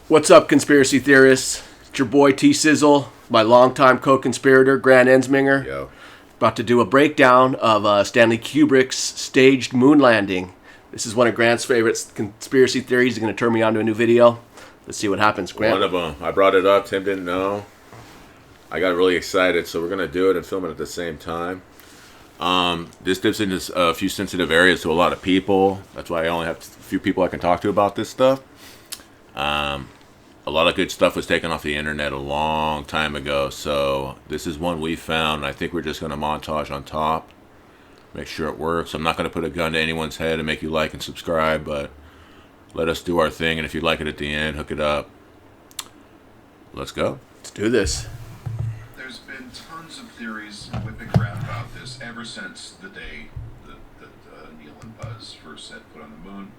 What's up, conspiracy theorists? It's your boy T-Sizzle, my longtime co-conspirator, Grant Ensminger. Yo. About to do a breakdown of Stanley Kubrick's staged moon landing. This is one of Grant's favorite conspiracy theories. He's going to turn me on to a new video. Let's see what happens, Grant. One of them. I brought it up. Tim didn't know. I got really excited, so we're going to do it and film it at the same time. This dips into a few sensitive areas to a lot of people. That's why I only have a few people I can talk to about this stuff. A lot of good stuff was taken off the internet a long time ago, so this is one we found. I think we're just going to montage on top, make sure it works. I'm not going to put a gun to anyone's head and make you like and subscribe, but let us do our thing, and if you like it at the end, hook it up. Let's go. Let's do this. There's been tons of theories whipping around about this ever since the day that Neil and Buzz first set foot on the moon.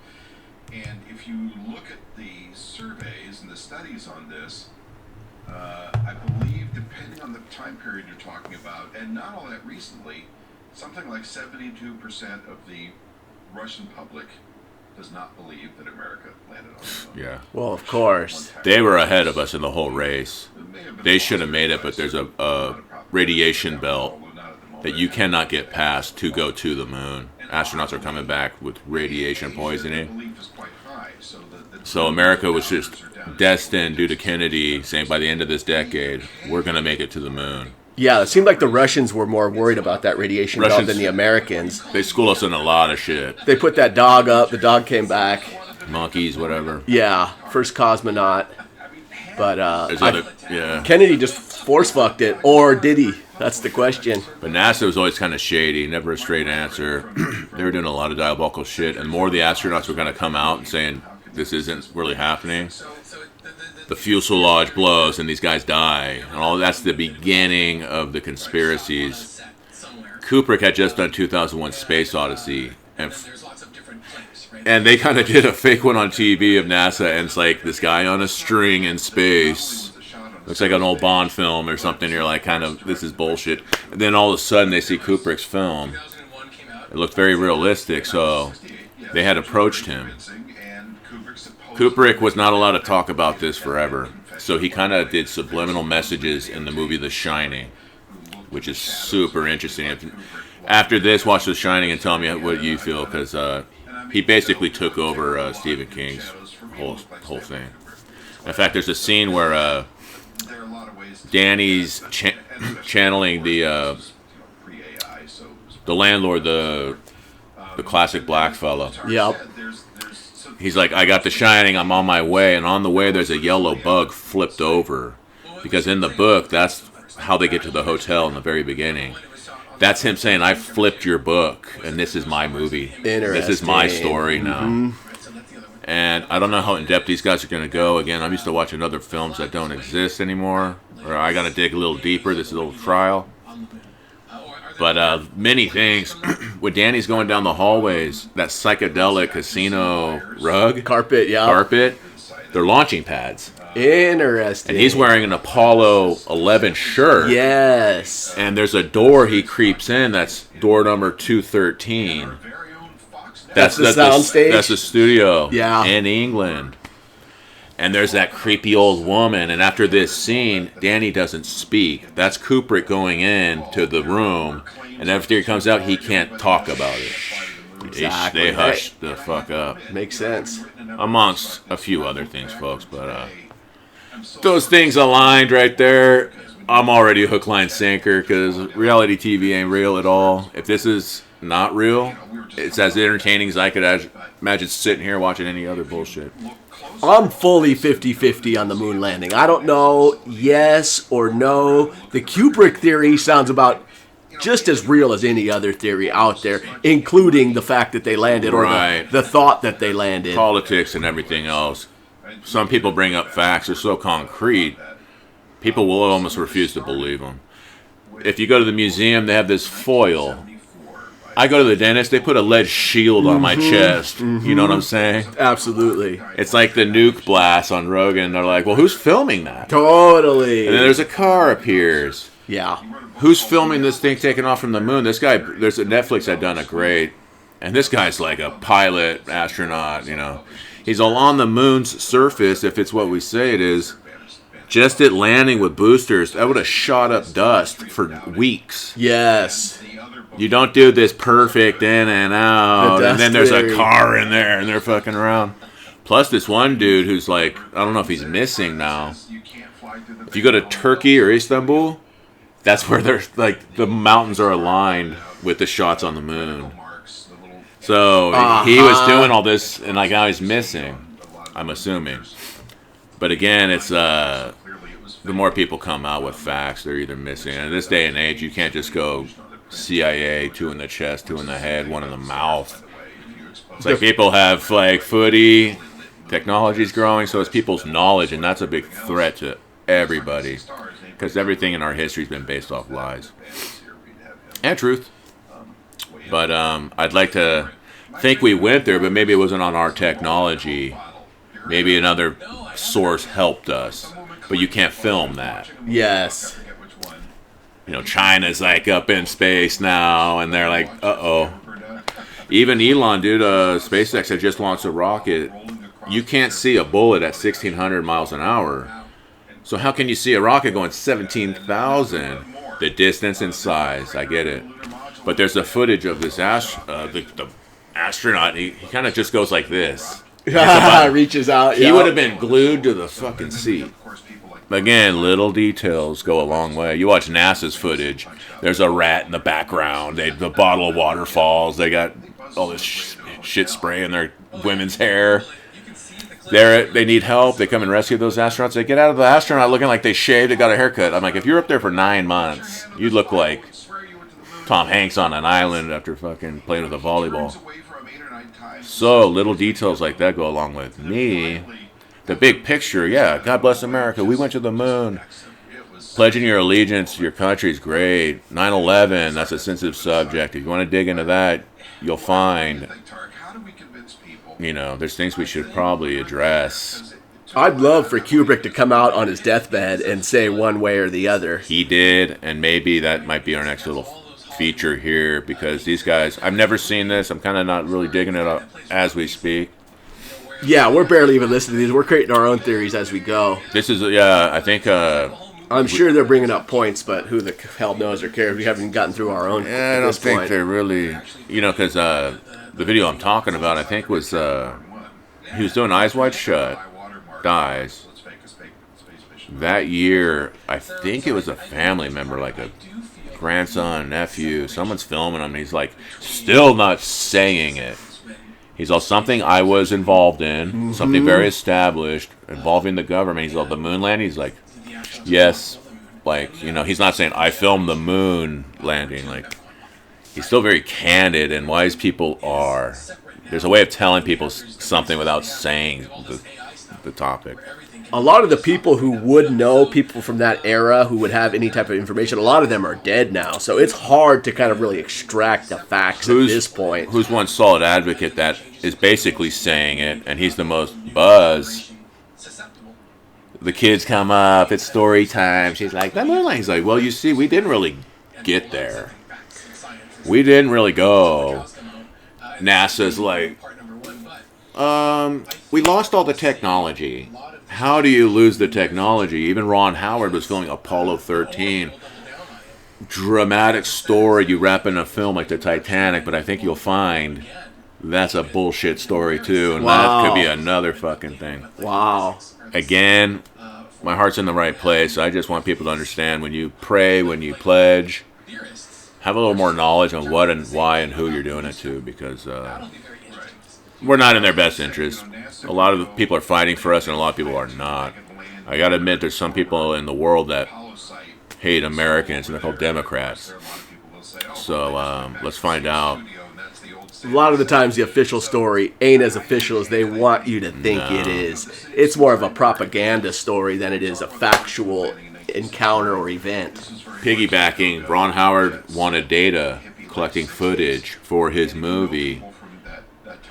And if you look at the surveys and the studies on this, I believe, depending on the time period you're talking about, and not all that recently, something like 72% of the Russian public does not believe that America landed on the moon. Yeah. Well, of course. They were ahead of us in the whole race. They should have made it, but there's a radiation belt that you cannot get past to go to the moon. Astronauts are coming back with radiation poisoning. So America was just destined, due to Kennedy saying by the end of this decade, we're going to make it to the moon. Yeah, it seemed like the Russians were more worried about that radiation belt than the Americans. They school us in a lot of shit. They put that dog up. The dog came back. Monkeys, whatever. Yeah, first cosmonaut. But Kennedy just force fucked it, or did he? That's the question. But NASA was always kind of shady, never a straight answer. They were doing a lot of diabolical shit, and more of the astronauts were going to come out and saying, this isn't really happening. The fuselage blows and these guys die. And all that's the beginning of the conspiracies. Kubrick had just done 2001 Space Odyssey, and they kind of did a fake one on TV of NASA, and it's like this guy on a string in space. Looks like an old Bond film or something. You're like, kind of, this is bullshit. And then all of a sudden they see Kubrick's film. It looked very realistic, so they had approached him. Kubrick was not allowed to talk about this forever, so he kind of did subliminal messages in the movie The Shining, which is super interesting. After this, watch The Shining and tell me what you feel, because he basically took over Stephen King's whole thing. In fact, there's a scene where Danny's channeling the landlord, the classic black fella. Yep. He's like, I got The Shining, I'm on my way, and on the way there's a yellow bug flipped over. Because in the book, that's how they get to the hotel in the very beginning. That's him saying, I flipped your book, and this is my movie. This is my story now. Mm-hmm. And I don't know how in-depth these guys are going to go. Again, I'm used to watching other films that don't exist anymore. Or I got to dig a little deeper. This is a little trial. But many things. When Danny's going down the hallways, that psychedelic casino rug. Carpet, yeah. Carpet. They're launching pads. Interesting. And he's wearing an Apollo 11 shirt. Yes. And there's a door he creeps in. That's door number 213. That's the soundstage? That's the studio. Yeah. In England. And there's that creepy old woman. And after this scene, Danny doesn't speak. That's Kubrick going in to the room. And after he comes out, he can't talk about it. Exactly. They hush the fuck up. Makes sense. Amongst a few other things, folks. But those things aligned right there. I'm already hook, line, sinker, because reality TV ain't real at all. If this is not real, it's as entertaining as I could imagine sitting here watching any other bullshit. I'm fully 50-50 on the moon landing. I don't know yes or no. The Kubrick theory sounds about just as real as any other theory out there, including the fact that they landed, or the thought that they landed. Politics and everything else. Some people bring up facts that are so concrete, people will almost refuse to believe them. If you go to the museum, they have this foil. I go to the dentist, they put a lead shield on my chest. Mm-hmm. You know what I'm saying? Absolutely. It's like the nuke blast on Rogan. They're like, well, who's filming that? Totally. And then there's a car appears. Yeah. Who's filming this thing taking off from the moon? This guy, there's a Netflix that done it great. And this guy's like a pilot, astronaut, you know. He's all on the moon's surface, if it's what we say it is. Just at landing with boosters, that would have shot up dust for weeks. Yes. You don't do this perfect in and out, The and then there's dust a car in there, and they're fucking around. Plus, this one dude who's like, I don't know if he's missing now. If you go to Turkey or Istanbul, that's where they're like the mountains are aligned with the shots on the moon. So he was doing all this, and like now he's missing. I'm assuming. But again, it's the more people come out with facts, they're either missing. And in this day and age, you can't just go CIA, 2 in the chest, 2 in the head, 1 in the mouth. It's like people have like footy, technology's growing, so it's people's knowledge, and that's a big threat to everybody. Because everything in our history has been based off lies and truth. But I'd like to think we went there, but maybe it wasn't on our technology. Maybe another source helped us, but you can't film that. Yes. You know, China's like up in space now, and they're like, uh-oh. Even Elon, dude, SpaceX had just launched a rocket. You can't see a bullet at 1,600 miles an hour. So how can you see a rocket going 17,000? The distance and size, I get it. But there's a footage of this the astronaut. He kind of just goes like this. Reaches out. He would have been glued to the fucking seat. Again, little details go a long way. You watch NASA's footage. There's a rat in the background. The bottle of water falls. They got all this shit spray in their women's hair. They need help. They come and rescue those astronauts. They get out of the astronaut looking like they shaved and got a haircut. I'm like, if you're up there for 9 months, you'd look like Tom Hanks on an island after fucking playing with a volleyball. So little details like that go along with me. The big picture, yeah, God bless America. We went to the moon. Pledging your allegiance to your country is great. 9/11, that's a sensitive subject. If you want to dig into that, you'll find, you know, there's things we should probably address. I'd love for Kubrick to come out on his deathbed and say one way or the other. He did, and maybe that might be our next little feature here, because these guys, I've never seen this. I'm kind of not really digging it up as we speak. Yeah, we're barely even listening to these. We're creating our own theories as we go. This is, yeah, I think... I'm sure they're bringing up points, but who the hell knows or cares? We haven't gotten through our own. Yeah, I don't think they're really... You know, because the video I'm talking about, I think was... he was doing Eyes Wide Shut, dies. That year, I think it was a family member, like a grandson, nephew, someone's filming him, and he's like, still not saying it. He's all, something I was involved in, something very established, involving the government. He's all, the moon landing? He's like, yes. Like, you know, he's not saying, I filmed the moon landing. Like, he's still very candid, and wise people are. There's a way of telling people something without saying the topic. A lot of the people who would know, people from that era who would have any type of information, a lot of them are dead now. So it's hard to kind of really extract the facts at this point. Who's one solid advocate that is basically saying it, and he's the most buzz. The kids come up, it's story time. She's like, that moon landing. He's like, well, you see, we didn't really get there. We didn't really go. NASA's like, we lost all the technology. How do you lose the technology? Even Ron Howard was filming Apollo 13. Dramatic story you wrap in a film like the Titanic, but I think you'll find that's a bullshit story too, and that could be another fucking thing. Wow. Again, my heart's in the right place. I just want people to understand, when you pray, when you pledge, have a little more knowledge on what and why and who you're doing it to, because we're not in their best interest. A lot of the people are fighting for us, and a lot of people are not. I gotta admit, there's some people in the world that hate Americans, and they're called Democrats. So let's find out. A lot of the times the official story ain't as official as they want you to think it is. It's more of a propaganda story than it is a factual encounter or event. Piggybacking, Ron Howard wanted data, collecting footage for his movie.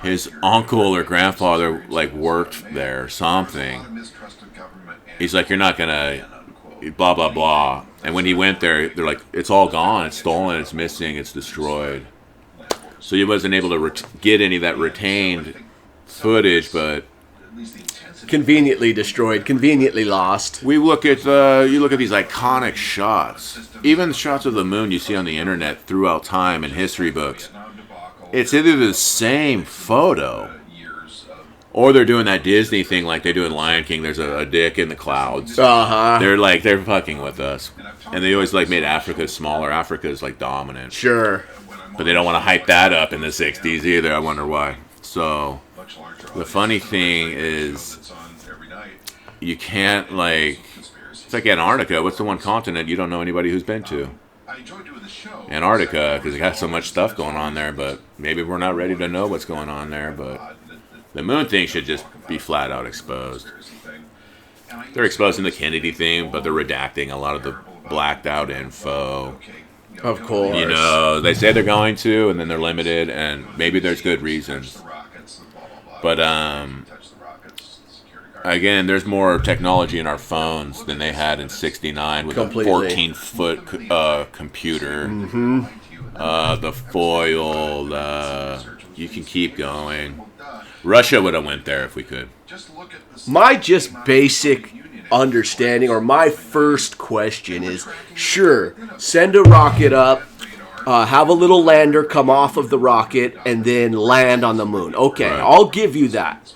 His uncle or grandfather like worked there or something. He's like, you're not gonna blah blah blah. And when he went there, they're like, it's all gone, it's stolen, it's missing, it's destroyed. So he wasn't able to get any of that retained footage, but least the intensity. Conveniently destroyed, conveniently lost. We look at you look at these iconic shots, even the shots of the moon you see on the internet throughout time in history books. It's either the same photo, or they're doing that Disney thing like they do in Lion King. There's a dick in the clouds. Uh-huh. They're fucking with us, and they always like made Africa smaller. Africa is like dominant, Sure. but they don't want to hype that up in the '60s either. I wonder why. So the funny thing is, you can't like. It's like Antarctica. What's the one continent you don't know anybody who's been to? Antarctica, because it got so much stuff going on there, but maybe we're not ready to know what's going on there. But the moon thing should just be flat out exposed. They're exposing the Kennedy thing, but they're redacting a lot of the blacked out info. Of course. You know, they say they're going to, and then they're limited, and maybe there's good reasons. But again, there's more technology in our phones than they had in '69 with Completely. a 14-foot computer. Mm-hmm. The foil. You can keep going. Russia would have went there if we could. My just basic understanding, or my first question is, sure, send a rocket up, have a little lander come off of the rocket, and then land on the moon. Okay, Right. I'll give you that.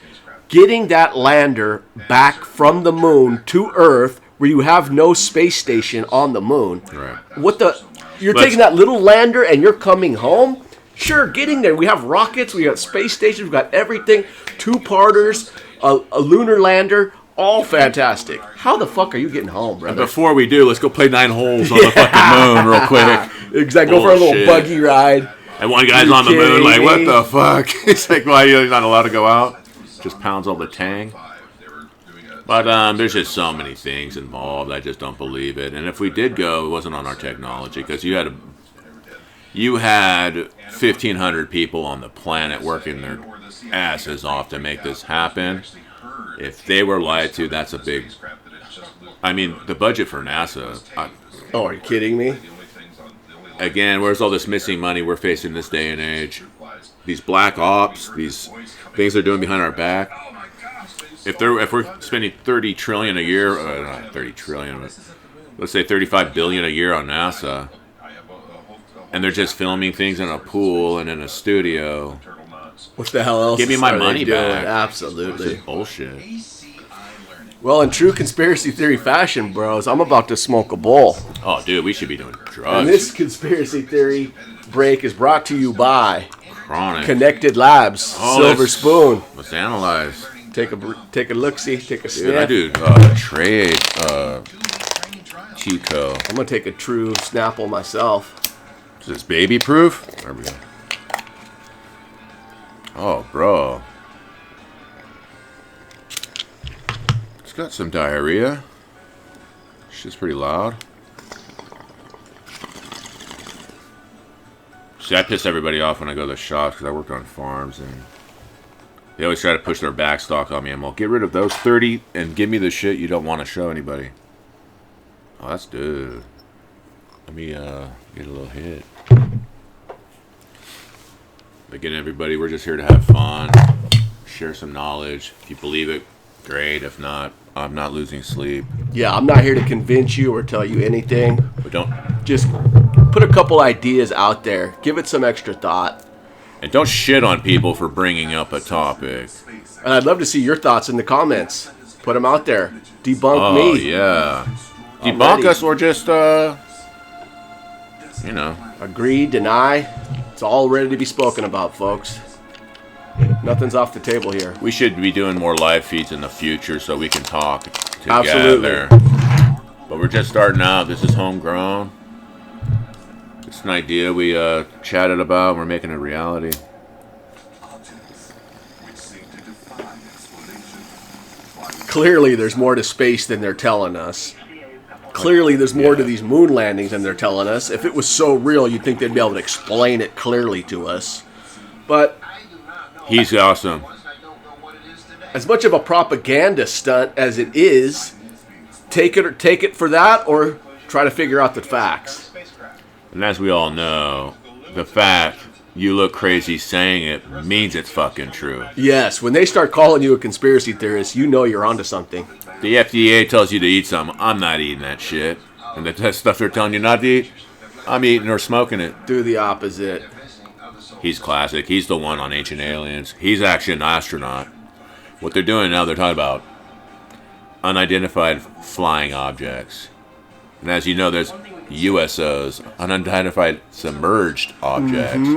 Getting that lander back from the moon to Earth, where you have no space station on the moon. Right. What the? You're Let's- taking that little lander and you're coming home? Sure, getting there. We have rockets, we got space stations, we got everything. Two-parters, a lunar lander, all fantastic. How the fuck are you getting home, brother? Before we do, let's go play 9 holes on the fucking moon real quick. Exactly. Go for a little Bullshit. buggy ride. And one guy's You on the moon kidding like, what me? the fuck? He's like, why are you not allowed to go out? Just pounds all the tang. But there's just so many things involved. I just don't believe it. And if we did go, it wasn't on our technology, because you had 1,500 people on the planet working their asses off to make this happen. If they were lied to, that's a big. I mean, the budget for NASA. Oh, are you kidding me? Again, where's all this missing money we're facing this day and age? These black ops, these things they're doing behind our back. If we're spending 30 trillion a year, not 30 trillion, but let's say 35 billion a year on NASA, and they're just filming things in a pool and in a studio, What the hell else? Give me my are they money doing? back. This Absolutely. is bullshit. Well, in true conspiracy theory fashion, bros, I'm about to smoke a bowl. Oh, dude, we should be doing And drugs. this conspiracy theory break is brought to you by Chronic. Connected Labs, Oh, Silver let's- Spoon. Let's analyze. Take a look-see, take a Dude, I sniff. do trade Chico. I'm gonna take a true Snapple myself. Is this baby proof? There we go. Oh, bro. It's got some diarrhea. Shit's pretty loud. See, I piss everybody off when I go to the shops because I worked on farms and they always try to push their back stock on me. I'm like, get rid of those 30 and give me the shit you don't want to show anybody. Oh, that's good. Let me get a little hit. Again, everybody, we're just here to have fun, share some knowledge. If you believe it, great. If not, I'm not losing sleep. Yeah, I'm not here to convince you or tell you anything. But don't Just put a couple ideas out there. Give it some extra thought. shit on people for bringing up a topic. And I'd love to see your thoughts in the comments. Put them out there. Debunk Oh me. yeah, I'm debunk ready. us or just you know. Agree, deny. It's all ready to be spoken about, folks. Nothing's off the table here. We should be doing more live feeds in the future so we can talk together. Absolutely. But we're just starting out. This is homegrown. It's an idea we chatted about. We're making it a reality. Clearly, there's more to space than they're telling us. Clearly, there's more to these moon landings than they're telling us. If it was so real, you'd think they'd be able to explain it clearly to us. But He's awesome. as much of a propaganda stunt as it is, take it for that, or try to figure out the facts. And as we all know, the fact you look crazy saying it means it's fucking true. Yes, when they start calling you a conspiracy theorist, you know you're onto something. The FDA tells you to eat something. I'm not eating that shit. And the stuff they're telling you not to eat, I'm eating or smoking it. Do the opposite. He's classic. He's the one on Ancient Aliens. He's actually an astronaut. What they're doing now, they're talking about unidentified flying objects. And as you know, there's USOs, unidentified submerged objects.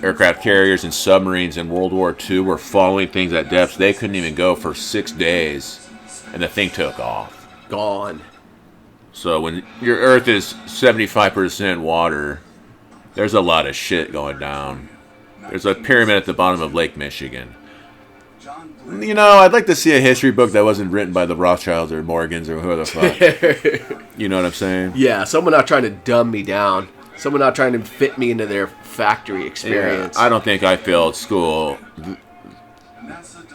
Aircraft carriers and submarines in World War II were following things at depths they couldn't even go for 6 days. And the thing took off. Gone. So when your Earth is 75% water, there's a lot of shit going down. There's a pyramid at the bottom of Lake Michigan. You know, I'd like to see a history book that wasn't written by the Rothschilds or Morgans or whoever the fuck. You know what I'm saying? Yeah, someone not trying to dumb me down. Someone not trying to fit me into their factory experience. Yeah, I don't think I failed school.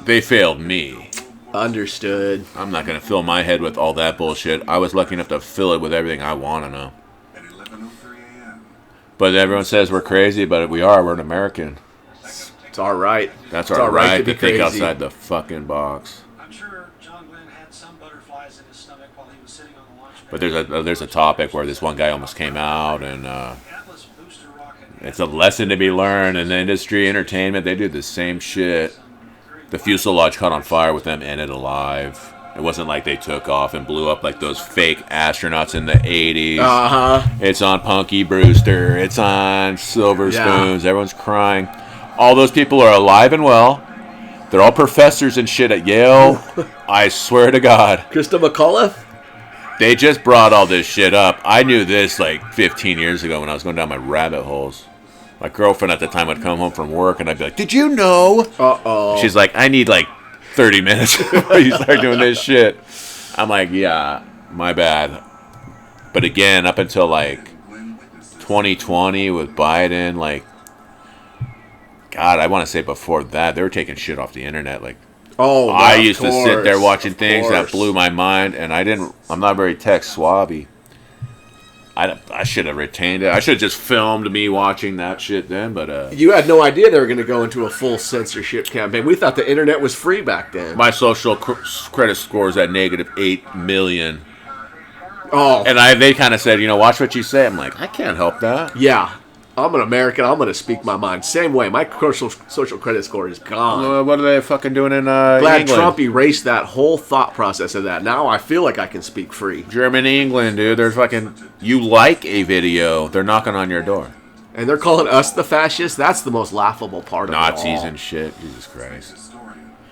They failed me. Understood. I'm not going to fill my head with all that bullshit. I was lucky enough to fill it with everything I want to know. But everyone says we're crazy, but we are. We're an American. It's all right. That's it's our right to to be think crazy. outside the fucking box. I'm sure John Glenn had some butterflies in his stomach while he was sitting on the launch pad. But there's a topic where this one guy almost came out, and Atlas booster rocket. it's a lesson to be learned in the industry, entertainment. They do the same shit. The fuselage caught on fire with them ended alive. It wasn't like they took off and blew up like those fake astronauts in the 80s. It's on Punky Brewster. It's on Silver Spoons. Everyone's crying. All those people are alive and well. They're all professors and shit at Yale. I swear to God. Krista McAuliffe? They just brought all this shit up. I knew this like 15 years ago when I was going down my rabbit holes. My girlfriend at the time would come home from work and I'd be like, "Did you know?" Uh-oh. She's like, "I need like 30 minutes before you start doing this shit." I'm like, "Yeah, my bad." But again, up until like 2020 with Biden, like, God, I want to say before that, they were taking shit off the internet. Like, I used to sit there watching things that blew my mind, and I'm not very tech swabby. I should have retained it. I should have just filmed me watching that shit then, but... You had no idea they were going to go into a full censorship campaign. We thought the internet was free back then. My social credit score is at negative 8 million. Oh. And they kind of said, watch what you say. I'm like, I can't help that. Yeah. I'm an American. I'm going to speak my mind. Same way. My social credit score is gone. What are they fucking doing in Glad England? Trump erased that whole thought process of that. Now I feel like I can speak free. Germany, England, dude. There's fucking... You like a video, they're knocking on your door. And they're calling us the fascists? That's the most laughable part of Nazis it all. and shit. Jesus Christ.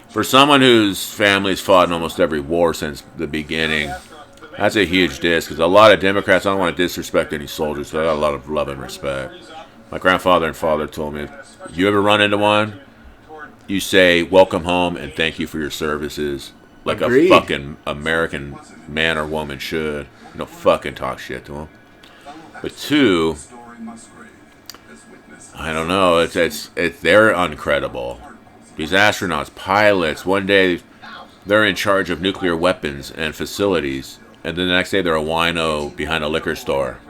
For someone whose family's fought in almost every war since the beginning, that's a huge diss. Because a lot of Democrats, I don't want to disrespect any soldiers, so I got a lot of love and respect. My grandfather and father told me, if you ever run into one, you say, "Welcome home and thank you for your services," like Agreed. a fucking American man or woman should. You don't fucking talk shit to them. But two, I don't know. It's they're uncredible. These astronauts, pilots, one day they're in charge of nuclear weapons and facilities, and then the next day they're a wino behind a liquor store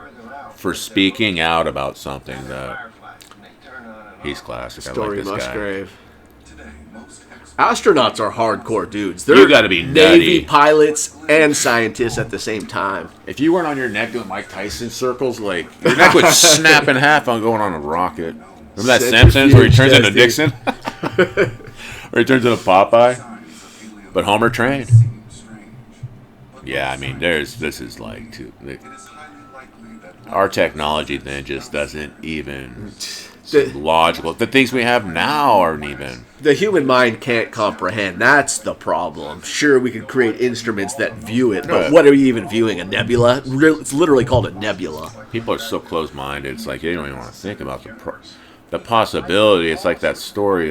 for speaking out about something that he's classic. I Story like this Musgrave. Astronauts are hardcore dudes. You gotta be Navy nutty. pilots and scientists at the same time. If you weren't on your neck doing Mike Tyson circles, like your neck would snap in half on going on a rocket. Remember that Simpsons where he turns into Dixon? Or he turns into Popeye? But Homer trained. Yeah, I mean, this is like our technology then just doesn't even seem logical. The things we have now aren't even. The human mind can't comprehend. That's the problem. Sure, we could create instruments that view it, but what are you even viewing? A nebula? It's literally called a nebula. People are so close-minded. It's like they don't even want to think about the possibility. It's like that story.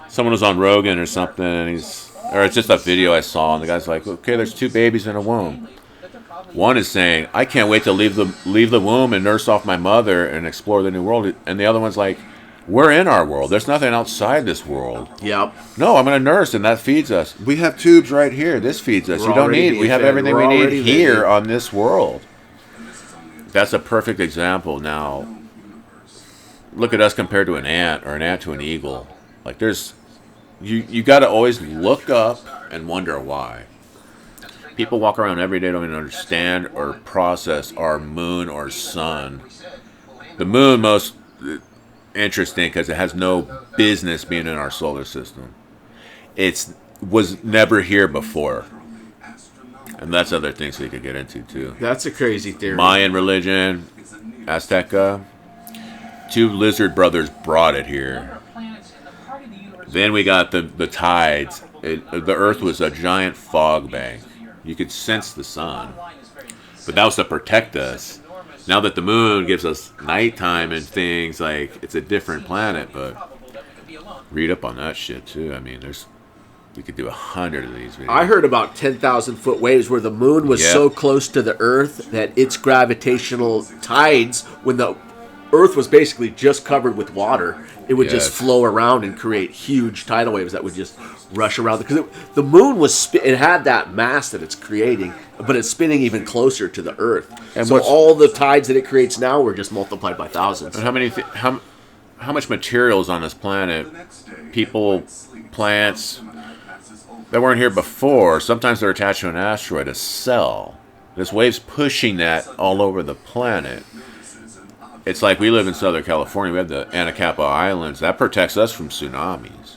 Someone was on Rogan or something, and or it's just a video I saw, and the guy's like, "Okay, there's 2 babies in a womb. One is saying, I can't wait to leave the womb and nurse off my mother and explore the new world. And the other one's like, we're in our world. There's nothing outside this world. Yep. No, I'm going to nurse, and that feeds us. We have tubes right here. This feeds us. We have everything we need here on this world." That's a perfect example now. look at us compared to an ant or an ant to an eagle. Like there's, you got to always look up and wonder why. People walk around every day don't even understand or process our moon or sun. The moon most interesting because it has no business being in our solar system. It's was never here before. And that's other things we could get into too. That's a crazy theory. Mayan religion, Azteca. 2 lizard brothers brought it here. Then we got the tides. The Earth was a giant fog bank. You could sense the sun. But that was to protect us. Now that the moon gives us nighttime and things, like, it's a different planet, but read up on that shit too. I mean, we could do 100 of these videos. I heard about 10,000 foot waves where the moon was so close to the Earth that its gravitational tides, when the Earth was basically just covered with water, it would just flow around and create huge tidal waves that would just rush around. Because the moon was, it had that mass that it's creating, but it's spinning even closer to the Earth. And so all the tides that it creates now were just multiplied by thousands. And how much material is on this planet? People, plants that weren't here before. Sometimes they're attached to an asteroid, a cell. There's waves pushing that all over the planet. It's like we live in Southern California. We have the Anacapa Islands. That protects us from tsunamis.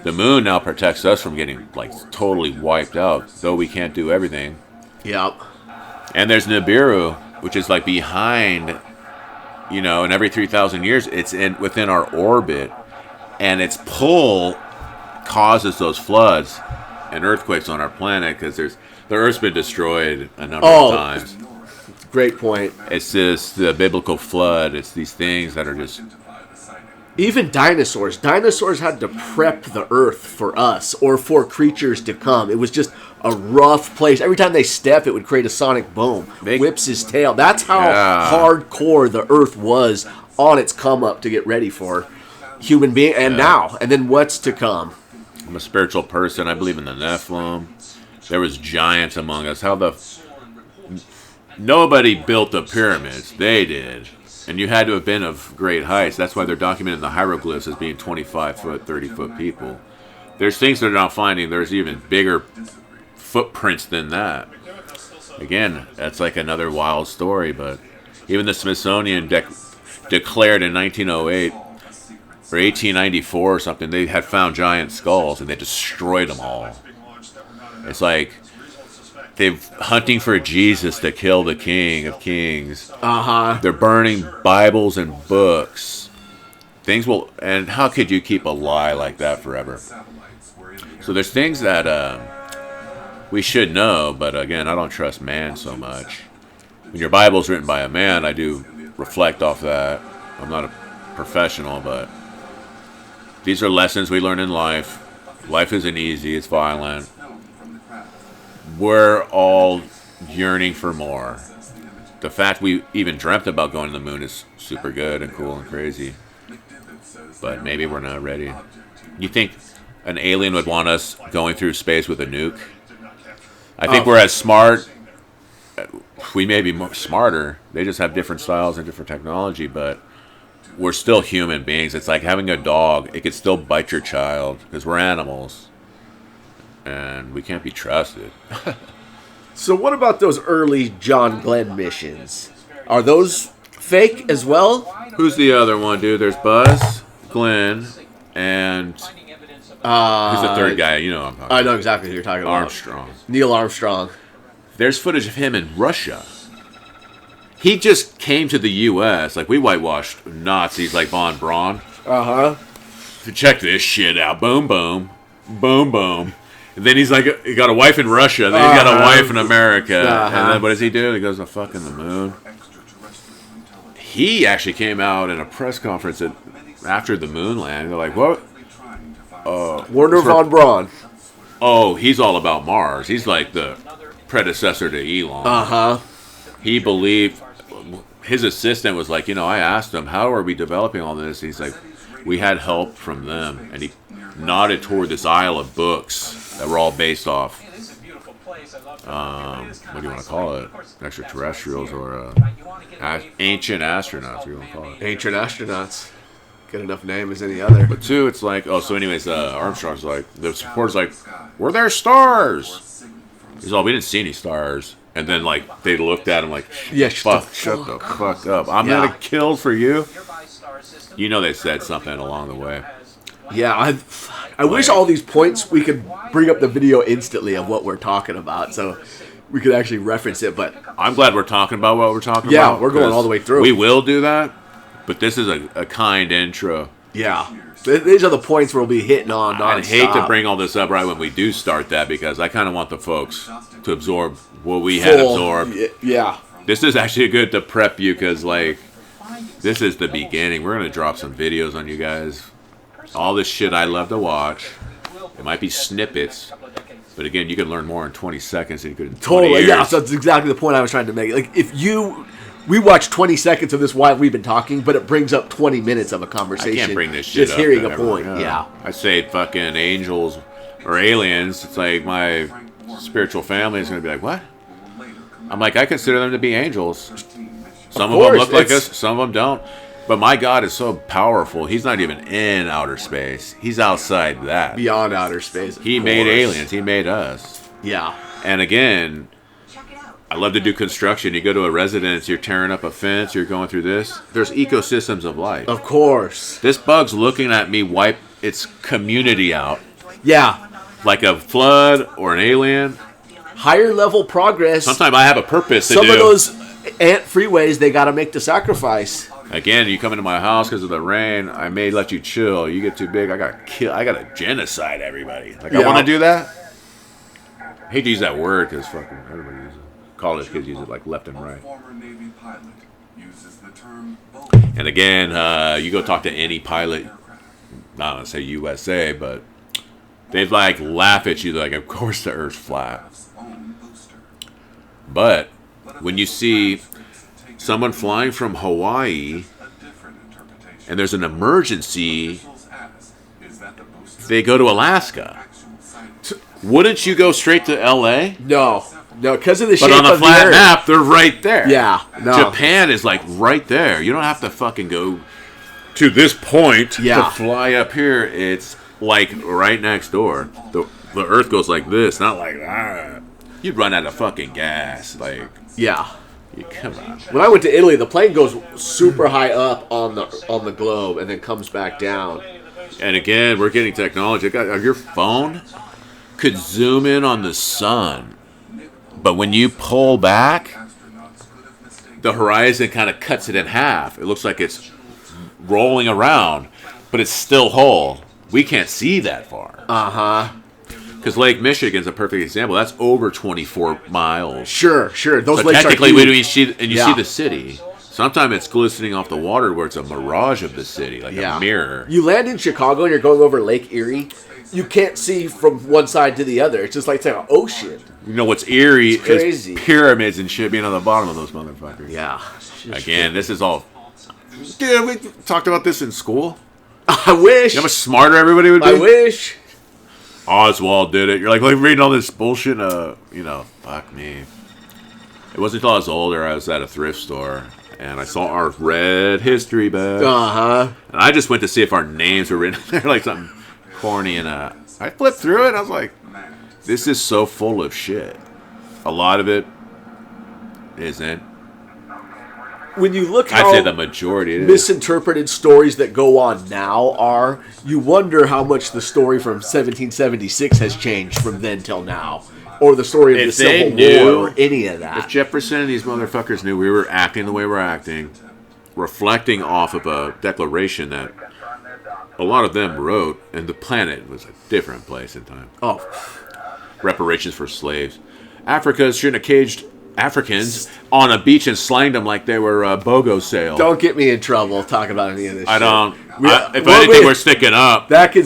The moon now protects us from getting like totally wiped out, though we can't do everything. Yep. And there's Nibiru, which is like behind, and every 3,000 years it's within our orbit, and its pull causes those floods and earthquakes on our planet because the Earth's been destroyed a number of times. Great point. It's just the biblical flood. It's these things that are just... Even dinosaurs. Dinosaurs had to prep the Earth for us or for creatures to come. It was just a rough place. Every time they step, it would create a sonic boom. Whips his tail. That's how hardcore the Earth was on its come up to get ready for human being. And now. And then what's to come? I'm a spiritual person. I believe in the Nephilim. There was giants among us. Nobody built the pyramids. They did. And you had to have been of great heights. That's why they're documenting the hieroglyphs as being 25-foot, 30-foot people. There's things they're not finding. There's even bigger footprints than that. Again, that's like another wild story. But even the Smithsonian declared in 1908 or 1894 or something, they had found giant skulls and they destroyed them all. It's like... they're hunting for Jesus to kill the King of Kings. They're burning Bibles and books. And how could you keep a lie like that forever? So there's things that we should know, but again, I don't trust man so much. When your Bible's written by a man, I do reflect off that. I'm not a professional, but these are lessons we learn in life. Life isn't easy, it's violent. We're all yearning for more. The fact we even dreamt about going to the moon is super good and cool and crazy. But maybe we're not ready. You think an alien would want us going through space with a nuke? I think we're as smart. We may be smarter. They just have different styles and different technology, but we're still human beings. It's like having a dog. It could still bite your child because we're animals. And we can't be trusted. So what about those early John Glenn missions? Are those fake as well? Who's the other one, dude? There's Buzz, Glenn, and who's the third guy? You know what I'm talking about. I know exactly who you're talking about. Armstrong. Neil Armstrong. There's footage of him in Russia. He just came to the U.S. Like, we whitewashed Nazis like von Braun. Check this shit out. Boom, boom. Boom, boom. And then he's like, he got a wife in Russia. Then he's got a wife in America. And then what does he do? He goes to fucking the moon. He actually came out in a press conference after the moon landing. They're like, what? Werner von Braun. Oh, he's all about Mars. He's like the predecessor to Elon. He believed, his assistant was like, I asked him, how are we developing all this? He's like, we had help from them. And he nodded toward this Isle of Books that were all based off, what do you want to call it? Extraterrestrials or ancient astronauts, what do you want to call it? Ancient astronauts. good enough name as any other. But two, it's like, oh, so anyways, Armstrong's like, the supporters like, were there stars? He's all, we didn't see any stars. And then like they looked at him like, Yeah, shut the fuck up. I'm Yeah. gonna kill for you. You know they said something along the way. Yeah, I wish all these points we could bring up the video instantly of what we're talking about, so we could actually reference it. But I'm glad we're talking about what we're talking Yeah, about. we're going 'cause all the way through. We will do that, but this is a kind intro. yeah, these are the points we'll be hitting on. I hate to nonstop. bring all this up right when we do start that because I kind of want the folks to absorb what we had Full- absorbed. Yeah, This is actually good to prep you because, like, this is the beginning. We're going to drop some videos on you guys. All this shit I love to watch. It might be snippets, but again, you can learn more in 20 seconds than you could in 20 totally. years. Yeah, so that's exactly the point I was trying to make. Like, we watch 20 seconds of this while we've been talking, but it brings up 20 minutes of a I conversation. can't bring this shit just up hearing to a everyone, point. Yeah. I say fucking angels or aliens. It's like my spiritual family is going to be like, what? I'm like, I consider them to be angels. Some of them course, look like it's- us, some of them don't. But my God is so powerful. He's not even in outer space. He's outside that. Beyond outer space. He made aliens. He made us. Yeah. And again, I love to do construction. You go to a residence, you're tearing up a fence, you're going through this. There's ecosystems of life. Of course. This bug's looking at me wipe its community out. Yeah. Like a flood or an alien. Higher level progress. Sometimes I have a purpose to Some do. of those ant freeways, they got to make the sacrifice. Again, you come into my house because of the rain. I may let you chill. You get too big, I got kill. I got to genocide everybody. Like I Yeah. want to do that. I hate to use that word because fucking everybody uses it. College kids use it like left and right. Former Navy pilot uses the term And again, you go talk to any pilot. Not gonna say USA, but they'd like laugh at you like, of course the Earth's flat. own booster. But when you see someone flying from Hawaii A different interpretation. and there's an emergency, Officials ask, is that the booster they go to Alaska. actual science? Wouldn't you go straight to LA? No, because of the But shape on the of flat the Earth. map, they're right there. Yeah, no. Japan is like right there. You don't have to fucking go to this point Yeah. to fly up here. It's like right next door. The Earth goes like this, not like that. You'd run out of fucking gas. Like, Yeah. come on. When I went to Italy, the plane goes super high up on the globe and then comes back down. And again, we're getting technology. Your phone could zoom in on the sun, but when you pull back, Astronauts could have mistaken the horizon kind of cuts it in half. It looks like it's rolling around, but it's still whole. We can't see that far. Uh-huh. Because Lake Michigan's a perfect example. That's over 24 miles. Sure. Those So lakes technically, are when huge. you see and you Yeah. see the city, sometimes it's glistening off the water where it's a mirage of the city, like Yeah. a mirror. You land in Chicago and you're going over Lake Erie. You can't see from one side to the other. It's just like it's like an ocean. You know what's eerie It's crazy. is pyramids and shit being on the bottom of those motherfuckers. Yeah. Again, this is all. Dude, we talked about this in school. I wish. You know how much smarter everybody would be? I wish. Oswald did it. You're like reading all this bullshit. Fuck me. It wasn't until I was older. I was at a thrift store and I saw our red history book, Uh-huh. and I just went to see if our names were written there, like something corny. And I flipped through it. And I was like, this is so full of shit. A lot of it isn't. When you look I'd how say the majority is. misinterpreted stories that go on now are, you wonder how much the story from 1776 has changed from then till now. Or the story of If the they Civil knew- War or any of If that. Jefferson and these motherfuckers knew we were acting the way we're acting, reflecting off of a declaration that a lot of them wrote, and the planet was a different place in time. Oh, Reparations for slaves. Africa shouldn't have caged Africans on a beach and slanged them like they were a BOGO sale. don't get me in trouble talking about any of this I shit. don't. If well, anything, wait. we're sticking up. That could...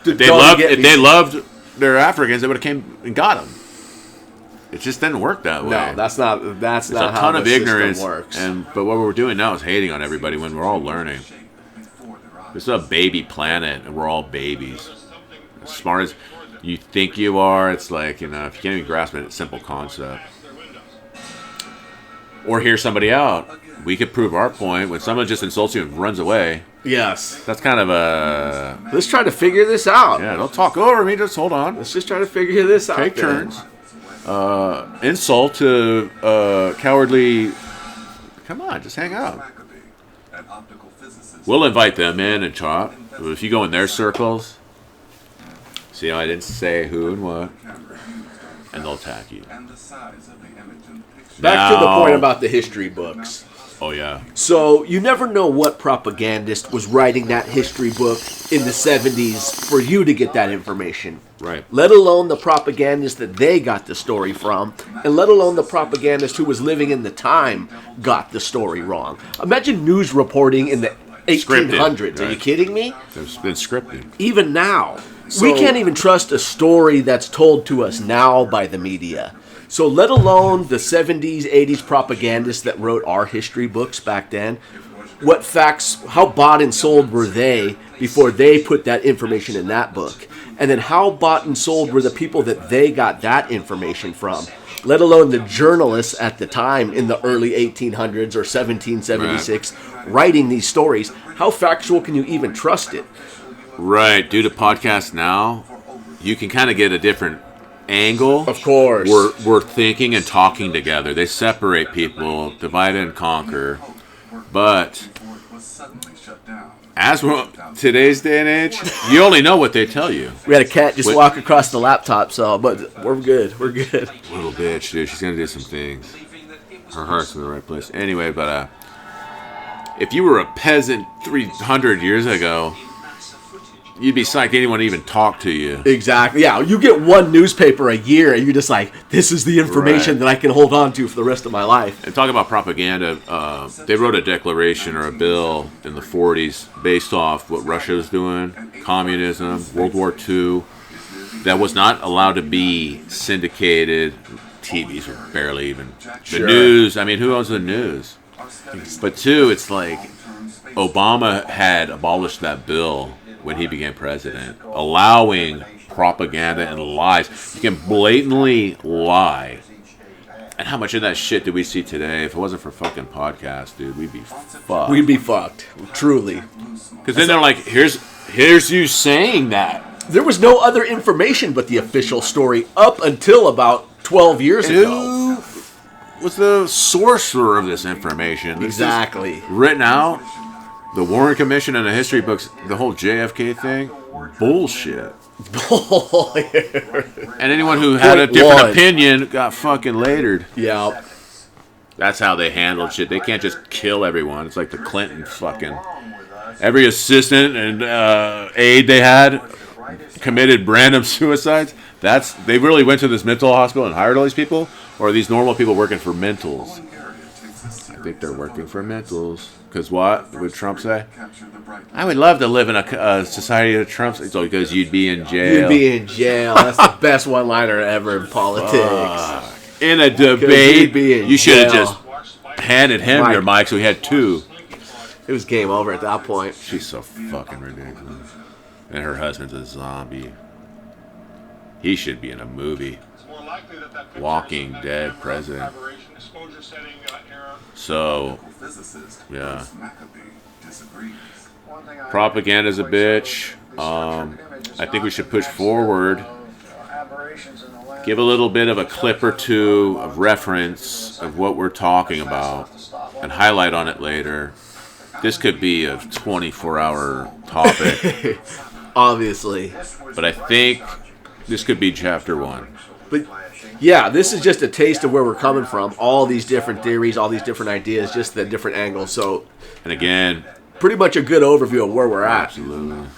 If they loved their Africans, they would have came and got them. It just didn't work that way. No, that's not There's how a ton the of system ignorance, works. but what we're doing now is hating on everybody when we're all learning. before their eyes. This is a baby planet, and we're all babies. As smart as you think you are, it's like, if you can't even grasp it, it's a simple concept. Or hear somebody out. we could prove our point. When someone just insults you and runs away, Yes. that's kind of a... Let's try to figure this out. Yeah, don't talk over me. Just hold on. Let's just try to figure this out. Take then. turns. Insult to cowardly... Come on, just hang out. Maccabee, an optical physicist. We'll invite them in and talk. If you go in their circles, see how I didn't say who and what, and they'll attack you. And the size of the image in the picture. Back to the Now- point about the history books. Oh, yeah. So you never know what propagandist was writing that history book in the 70s for you to get that information. Right. Let alone the propagandist that they got the story from, and let alone the propagandist who was living in the time got the story wrong. Imagine news reporting in the 1800s. Are you right. kidding me? It's been scripted. Even now, we can't even trust a story that's told to us now by the media. So let alone the 70s, 80s propagandists that wrote our history books back then. What facts, how bought and sold were they before they put that information in that book? And then how bought and sold were the people that they got that information from? Let alone the journalists at the time in the early 1800s or 1776 writing these stories. How factual can you even trust it? Right. Due to podcasts now, you can kind of get a different angle. Of course. We're thinking and talking together. They separate people, divide and conquer. But Before it was suddenly shut down. as we're today's day and age, you only know what they tell you. We had a cat just Wait. walk across the laptop, so but we're good. We're good. Little bitch, dude. She's gonna do some things. Her heart's in the right place. Anyway, but if you were a peasant 300 years ago, you'd be psyched anyone even talk to you. Exactly. Yeah, you get one newspaper a year, and you're just like, this is the information Right. that I can hold on to for the rest of my life. And talk about propaganda. They wrote a declaration or a bill in the 40s based off what Russia was doing, communism, World War II, that was not allowed to be syndicated. TVs were barely even. The Sure. news, I mean, who owns the news? But two, it's like Obama had abolished that bill when he became president, allowing propaganda and lies. You can blatantly lie. And how much of that shit do we see today? If it wasn't for fucking podcasts, dude, we'd be fucked. We'd be fucked, truly. Because then they're like, here's you saying that. There was no other information but the official story up until about 12 years ago. Who was the sorcerer of this information? This is Exactly. written out. The Warren Commission and the history books, the whole JFK thing, bullshit. And anyone who had a Point different one. opinion got fucking latered. Yeah. That's how they handled shit. They can't just kill everyone. It's like the Clinton fucking... Every assistant and aide they had committed random suicides. They really went to this mental hospital and hired all these people? Or are these normal people working for mentals? I think they're working for mentals. Because what would Trump say? I would love to live in a society of Trump's. It's all because you'd be in jail. You'd be in jail. That's the best one-liner ever in politics. In a you'd debate, be in you should have jail. just handed him Mike. your mic so he had two. It was game over at that point. She's so fucking ridiculous. And her husband's a zombie. He should be in a movie. Walking Dead president. So, yeah. Propaganda's a bitch. I think we should push forward. Give a little bit of a clip or two of reference of what we're talking about and highlight on it later. This could be a 24-hour topic, Obviously. but I think this could be chapter 1. But yeah, this is just a taste of where we're coming from. All these different theories, all these different ideas, just the different angles. So And again, pretty much a good overview of where we're at. absolutely.